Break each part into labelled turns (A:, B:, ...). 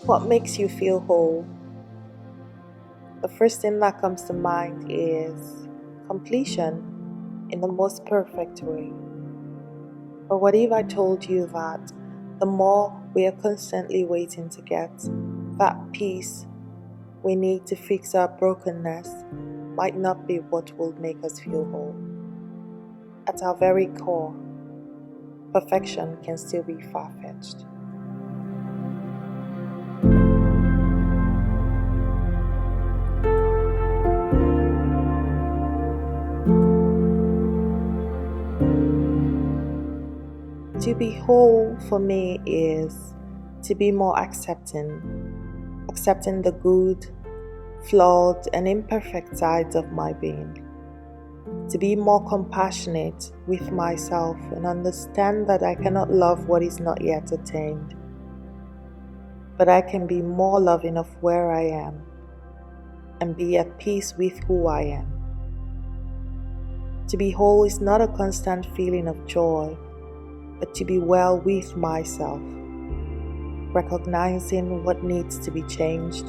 A: What makes you feel whole? The first thing that comes to mind is completion in the most perfect way. But what if I told you that the more we are constantly waiting to get, that peace we need to fix our brokenness might not be what will make us feel whole? At our very core, perfection can still be far-fetched. To be whole for me is to be more accepting the good, flawed, and imperfect sides of my being. To be more compassionate with myself and understand that I cannot love what is not yet attained, but I can be more loving of where I am and be at peace with who I am. To be whole is not a constant feeling of joy, but to be well with myself, recognizing what needs to be changed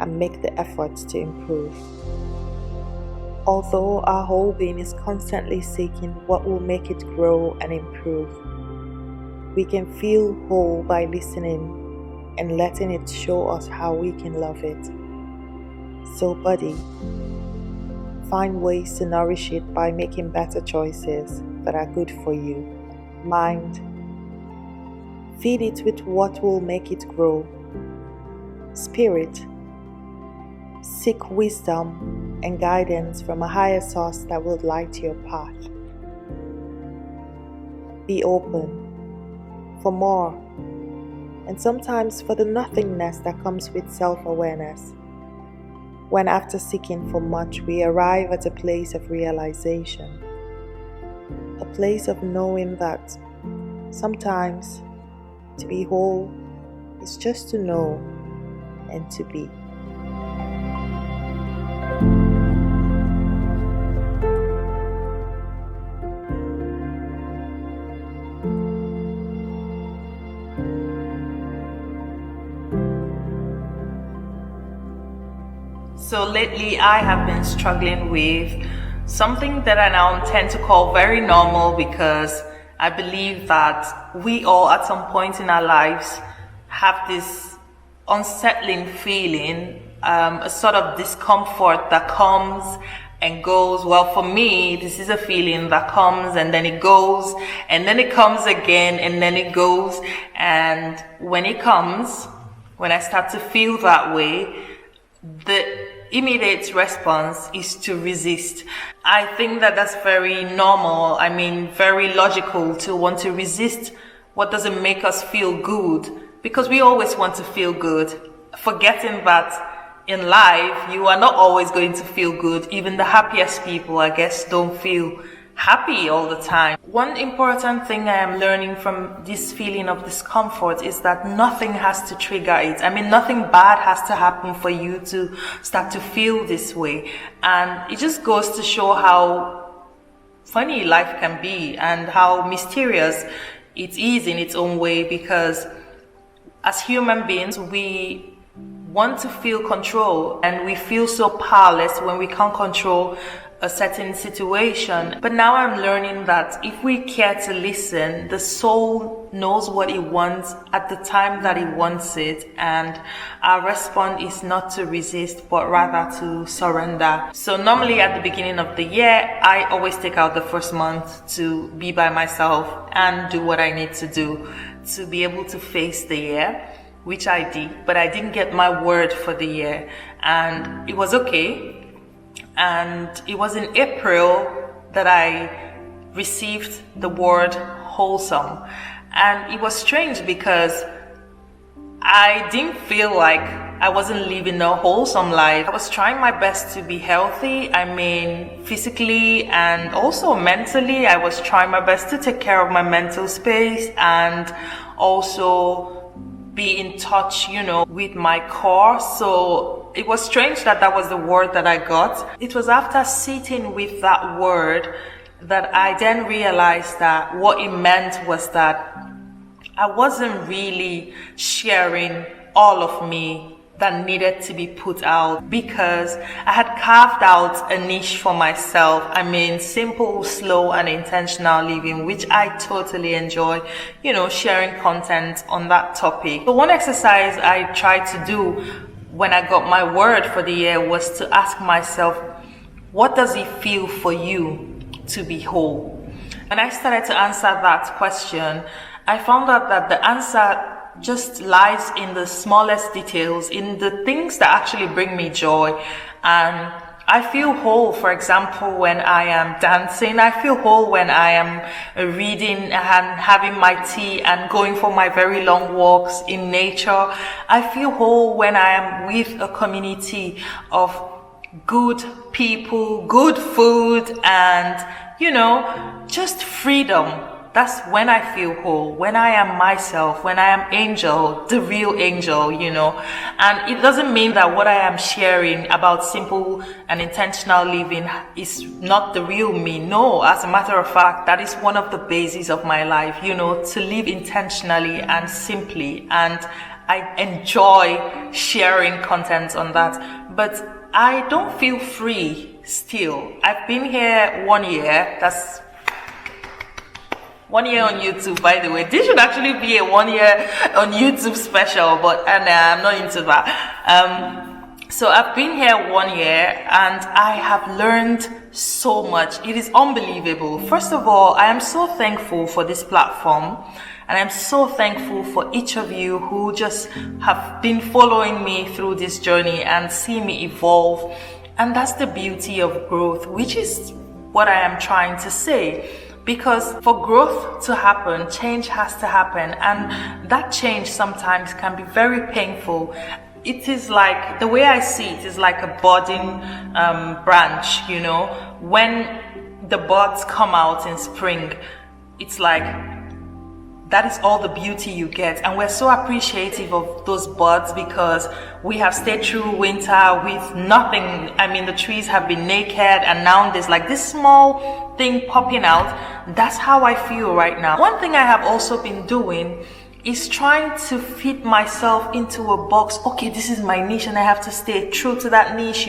A: and make the efforts to improve. Although our whole being is constantly seeking what will make it grow and improve, we can feel whole by listening and letting it show us how we can love it. So, buddy, find ways to nourish it by making better choices that are good for you. Mind, feed it with what will make it grow. Spirit, seek wisdom and guidance from a higher source that will light your path. Be open for more, and sometimes for the nothingness that comes with self-awareness. When after seeking for much, we arrive at a place of realization, a place of knowing that sometimes to be whole is just to know and to be.
B: So lately I have been struggling with something that I now tend to call very normal, because I believe that we all at some point in our lives have this unsettling feeling, a sort of discomfort that comes and goes. Well, for me, this is a feeling that comes and then it goes, and then it comes again and then it goes. And when it comes, when I start to feel that way, the immediate response is to resist. I think that that's very normal. I mean, very logical to want to resist what doesn't make us feel good, because we always want to feel good, forgetting that in life you are not always going to feel good. Even the happiest people, I guess, don't feel happy all the time. One important thing I am learning from this feeling of discomfort is that nothing has to trigger it. I mean, nothing bad has to happen for you to start to feel this way. And it just goes to show how funny life can be and how mysterious it is in its own way, because as human beings, we want to feel control, and we feel so powerless when we can't control a certain situation. But now I'm learning that if we care to listen, the soul knows what it wants at the time that it wants it, and our response is not to resist but rather to surrender. So normally at the beginning of the year, I always take out the first month to be by myself and do what I need to do to be able to face the year, which I did, but I didn't get my word for the year, and it was okay. And it was in April that I received the word wholesome. And it was strange because I didn't feel like I wasn't living a wholesome life. I was trying my best to be healthy. I mean, physically and also mentally, I was trying my best to take care of my mental space and also be in touch, with my core. So it was strange that that was the word that I got. It was after sitting with that word that I then realized that what it meant was that I wasn't really sharing all of me that needed to be put out, because I had carved out a niche for myself. I mean, simple, slow, and intentional living, which I totally enjoy, sharing content on that topic. So one exercise I tried to do when I got my word for the year was to ask myself, what does it feel for you to be whole? And I started to answer that question. I found out that the answer just lies in the smallest details, in the things that actually bring me joy. And I feel whole, for example, when I am dancing. I feel whole when I am reading and having my tea and going for my very long walks in nature. I feel whole when I am with a community of good people, good food, and, just freedom. That's when I feel whole, when I am myself, when I am Angel, the real Angel, And it doesn't mean that what I am sharing about simple and intentional living is not the real me. No, as a matter of fact, that is one of the bases of my life, to live intentionally and simply. And I enjoy sharing content on that. But I don't feel free still. I've been here 1 year. That's 1 year on YouTube, by the way. This should actually be a 1 year on YouTube special, but I'm not into that. So I've been here 1 year and I have learned so much. It is unbelievable. First of all, I am so thankful for this platform, and I'm so thankful for each of you who just have been following me through this journey and see me evolve. And that's the beauty of growth, which is what I am trying to say. Because for growth to happen, change has to happen. And that change sometimes can be very painful. It is like, the way I see it is like a budding branch, When the buds come out in spring, it's like, that is all the beauty you get. And we're so appreciative of those buds because we have stayed through winter with nothing. I mean, the trees have been naked and now there's like this small thing popping out. That's how I feel right now. One thing I have also been doing is trying to fit myself into a box. Okay, this is my niche and I have to stay true to that niche,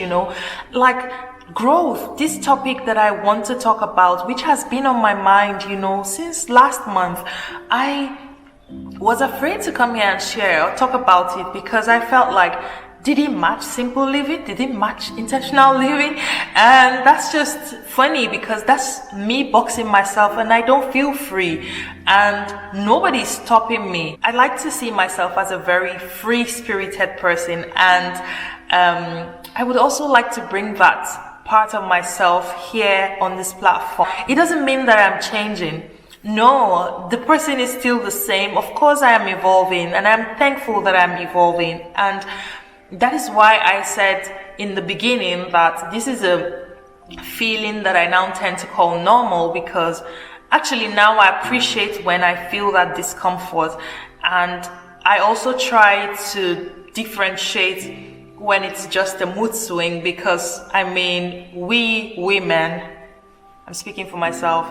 B: Like, growth, this topic that I want to talk about, which has been on my mind, since last month. I was afraid to come here and share or talk about it because I felt like, did it match simple living? Did it match intentional living? And that's just funny because that's me boxing myself and I don't feel free and nobody's stopping me. I like to see myself as a very free-spirited person, and I would also like to bring that part of myself here on this platform. It doesn't mean that I'm changing. No, the person is still the same. Of course I am evolving and I'm thankful that I'm evolving. And that is why I said in the beginning that this is a feeling that I now tend to call normal, because actually now I appreciate when I feel that discomfort. And I also try to differentiate when it's just a mood swing, because we women, I'm speaking for myself,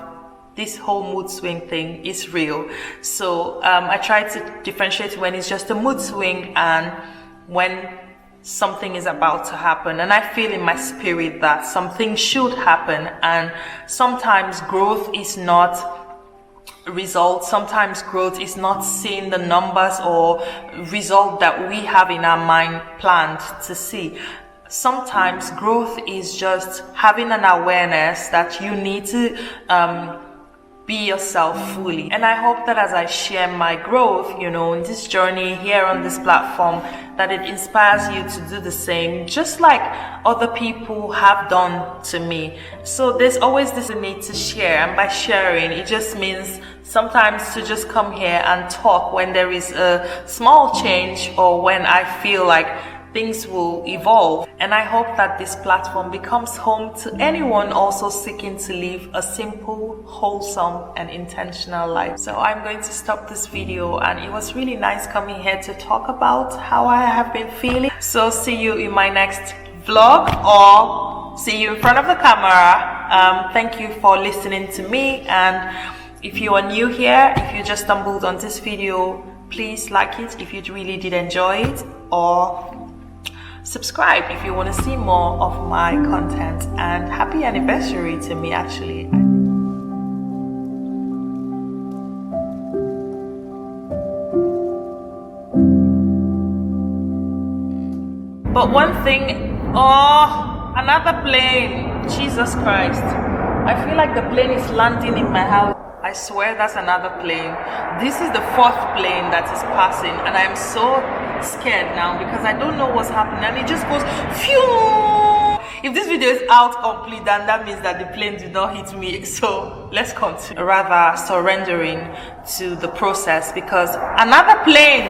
B: this whole mood swing thing is real. So I try to differentiate when it's just a mood swing and when something is about to happen. And I feel in my spirit that something should happen. And sometimes growth is not result. Sometimes growth is not seeing the numbers or result that we have in our mind planned to see. Sometimes growth is just having an awareness that you need to be yourself fully. And I hope that as I share my growth, in this journey here on this platform, that it inspires you to do the same, just like other people have done to me. So there's always this need to share, and by sharing, it just means sometimes to just come here and talk when there is a small change or when I feel like things will evolve. And I hope that this platform becomes home to anyone also seeking to live a simple, wholesome, and intentional life. So I'm going to stop this video, and it was really nice coming here to talk about how I have been feeling. So see you in my next vlog, or see you in front of the camera. Thank you for listening to me, and if you are new here, if you just stumbled on this video, Please like it if you really did enjoy it, or subscribe if you want to see more of my content. And happy anniversary to me, actually. But one thing, another plane. Jesus Christ. I feel like the plane is landing in my house. I swear that's another plane. This is the fourth plane that is passing, and I'm so scared now because I don't know what's happening, and it just goes phew. If this video is out complete, then that means that the plane did not hit me. So let's continue. Rather surrendering to the process, because another plane.